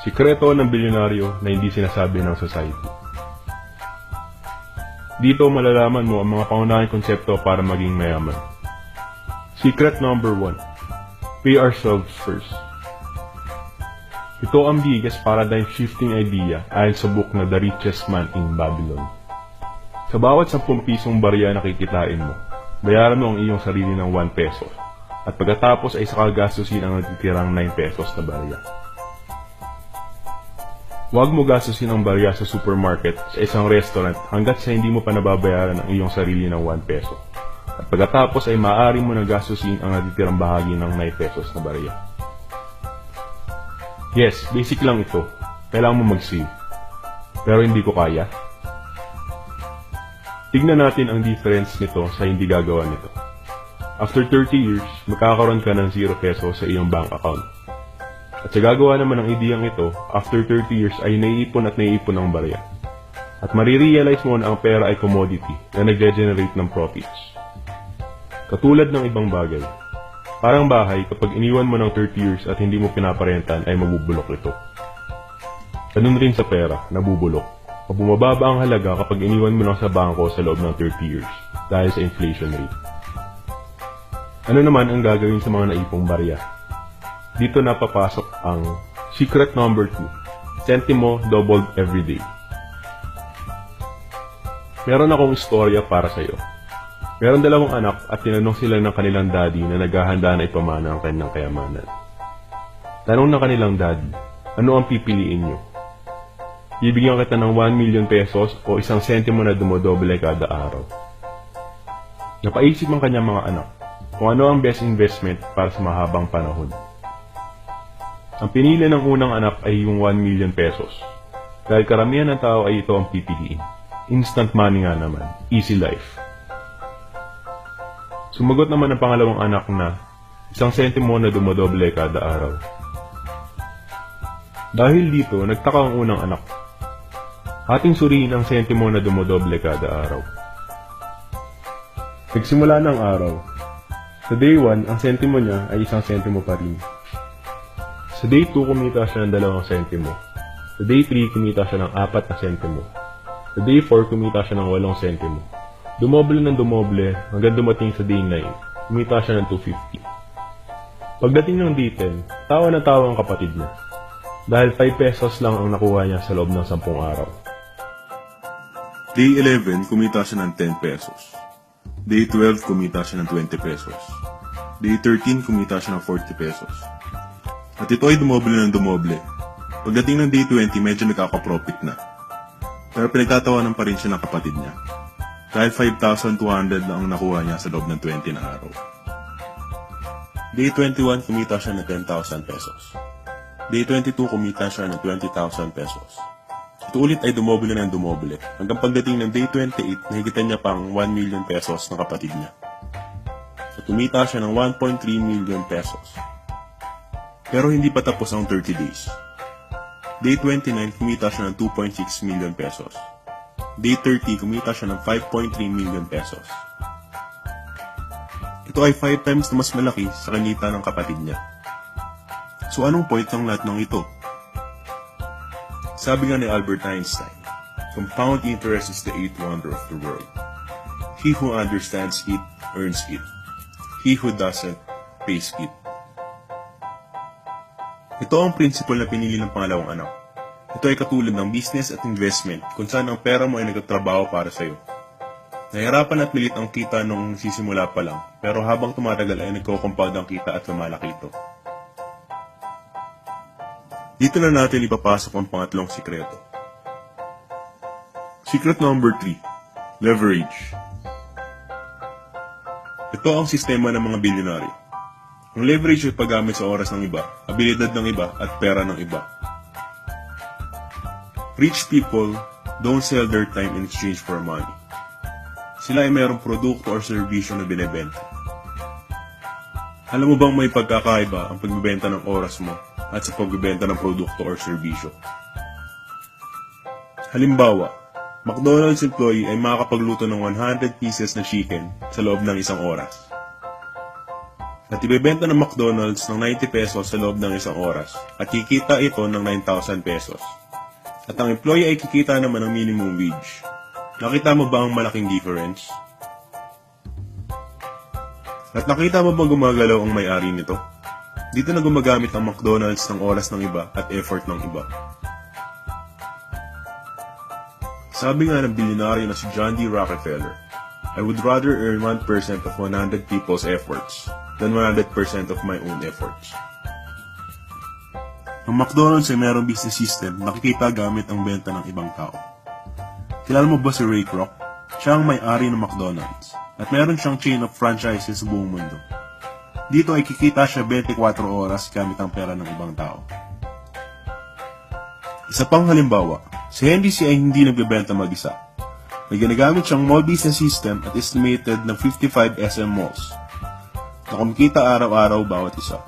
Sikreto ng bilyonaryo na hindi sinasabi ng society. Dito malalaman mo ang mga pangunahing konsepto para maging mayaman. Secret number 1. Pay ourselves first. Ito ang biggest paradigm shifting idea ayon sa book na The Richest Man in Babylon. Sa bawat 10 pisong barya na kikitain mo, bayaran mo ang iyong sarili ng 1 peso at pagkatapos ay saka gastusin ang natitirang 9 pesos na barya. Huwag mo gastusin ang barya sa supermarket, sa isang restaurant hanggat sa hindi mo pa nababayaran ang iyong sarili ng 1 peso. At pagkatapos ay maaari mo na gastusin ang natitirang bahagi ng 9 pesos na barya. Yes, basic lang ito. Kailangan mo mag-save. Pero hindi ko kaya. Tignan natin ang difference nito sa hindi gagawa nito. After 30 years, magkakaroon ka ng 0 peso sa iyong bank account. At sa gagawa naman ng ideyang ito, after 30 years ay naiipon at naiipon ang barya. At marirealize mo na ang pera ay commodity na nagge-generate ng profits. Katulad ng ibang bagay. Parang bahay, kapag iniwan mo ng 30 years at hindi mo pinaparentan ay mabubulok ito. Ganun rin sa pera, nabubulok. O bumababa ang halaga kapag iniwan mo lang sa bangko sa loob ng 30 years dahil sa inflation rate. Ano naman ang gagawin sa mga naipong barya? Dito napapasok ang secret number 2. Sentimo doubled every day. Meron akong istorya para sa iyo. Meron 2 anak at tinanong sila ng kanilang daddy na naghahanda na ipamana ang kanilang kayamanan. Tanong ng kanilang daddy, ano ang pipiliin nyo? Bibigyan kita ng 1 million pesos o 1 sentimo na dumodoble kada araw. Napaisip ang kanyang mga anak kung ano ang best investment para sa mahabang panahon. Ang pinili ng unang anak ay yung 1 million pesos. Dahil karamihan ng tao ay ito ang pipiliin. Instant money nga naman. Easy life. Sumagot naman ang pangalawang anak na 1 sentimo na dumodoble kada araw. Dahil dito, nagtaka ang unang anak. Ating suriin ang sentimo na dumodoble kada araw. Nagsimula ng araw. Sa day 1, ang sentimo niya ay 1 sentimo pa rin. Sa day 2, kumita siya ng 2 sentimo. Sa day 3, kumita siya ng 4 na sentimo. Sa day 4, kumita siya ng 8 sentimo. Dumoble ng dumoble hanggang dumating sa day 9, kumita siya ng 250. Pagdating ng day 10, tawa na tawa ang kapatid niya. Dahil 5 pesos lang ang nakuha niya sa loob ng 10 araw. Day 11, kumita siya ng 10 pesos. Day 12, kumita siya ng 20 pesos. Day 13, kumita siya ng 40 pesos. At ito ay dumoble ng dumoble. Pagdating ng day 20, medyo nagkaka-profit na. Pero pinagtatawanan pa rin siya ng kapatid niya. Dahil 5,200 lang ang nakuha niya sa loob ng 20 na araw. Day 21, kumita siya ng 10,000 pesos. Day 22, kumita siya ng 20,000 pesos. Ito ulit ay dumoble ng dumoble. Hanggang pagdating ng day 28, nakikita niya pang 1 million pesos ng kapatid niya. At kumita siya ng 1.3 million pesos. Pero hindi pa tapos ang 30 days. Day 29, kumita siya ng 2.6 million pesos. Day 30, kumita siya ng 5.3 million pesos. Ito ay 5 times na mas malaki sa kinita ng kapatid niya. So anong point ng lahat ng ito? Sabi nga ni Albert Einstein, compound interest is the 8th wonder of the world. He who understands it, earns it. He who doesn't, pays it. Ito ang principle na pinili ng pangalawang anak. Ito ay katulad ng business at investment kung saan ang pera mo ay nagtatrabaho para sa'yo. Nahirapan at milit ang kita nung sisimula pa lang, pero habang tumatagal ay nagko-compound ang kita at lumalaki ito. Dito na natin ipapasok ang pangatlong sikreto. Secret number 3. Leverage. Ito ang sistema ng mga bilyonaryo. Ang leverage ay paggamit sa oras ng iba, abilidad ng iba, at pera ng iba. Rich people don't sell their time in exchange for money. Sila ay mayroong produkto or serbisyo na binebenta. Alam mo bang may pagkakaiba ang pagbebenta ng oras mo at sa pagbebenta ng produkto or serbisyo? Halimbawa, McDonald's employee ay makakapagluto ng 100 pieces na chicken sa loob ng 1 oras. at ibebenta ng McDonald's ng 90 pesos sa loob ng isang oras at kikita ito ng 9,000 pesos. At ang employee ay kikita naman ng minimum wage. Nakita mo ba ang malaking difference? At nakita mo ba gumagalaw ang may-ari nito? Dito na gumagamit ang McDonald's ng oras ng iba at effort ng iba. Sabi nga ng bilyonaryo na si John D. Rockefeller, I would rather earn 1% of 100 people's efforts than 100% of my own efforts. Ang McDonald's ay mayroong business system na nakikita gamit ang benta ng ibang tao. Kilala mo ba si Ray Kroc? Siya ang may-ari ng McDonald's at meron siyang chain of franchises sa buong mundo. Dito ay kikita siya 24 oras gamit ang pera ng ibang tao. Isa pang halimbawa, si Henry C. ay hindi nagbebenta mag-isa. May ginagamit siyang mall business system at estimated ng 55 SM malls na kumikita araw-araw bawat isa.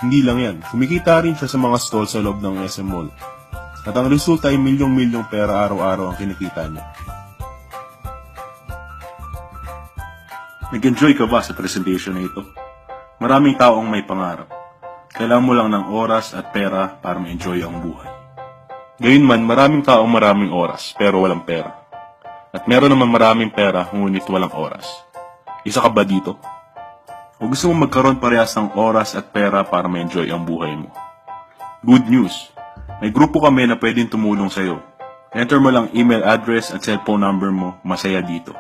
Hindi lang yan, kumikita rin siya sa mga stall sa loob ng SM mall. At ang resulta ay milyong-milyong pera araw-araw ang kinikita niya. Nag-enjoy ka ba sa presentation na ito? Maraming tao ang may pangarap. Kailangan mo lang ng oras at pera para ma-enjoy ang buhay. Gayunman, maraming tao ang maraming oras pero walang pera. At meron naman maraming pera ngunit walang oras. Isa ka ba dito? O gusto mo magkaroon parehas ng oras at pera para ma-enjoy ang buhay mo? Good news! May grupo kami na pwedeng tumulong sa'yo. Enter mo lang email address at cellphone number mo, masaya dito.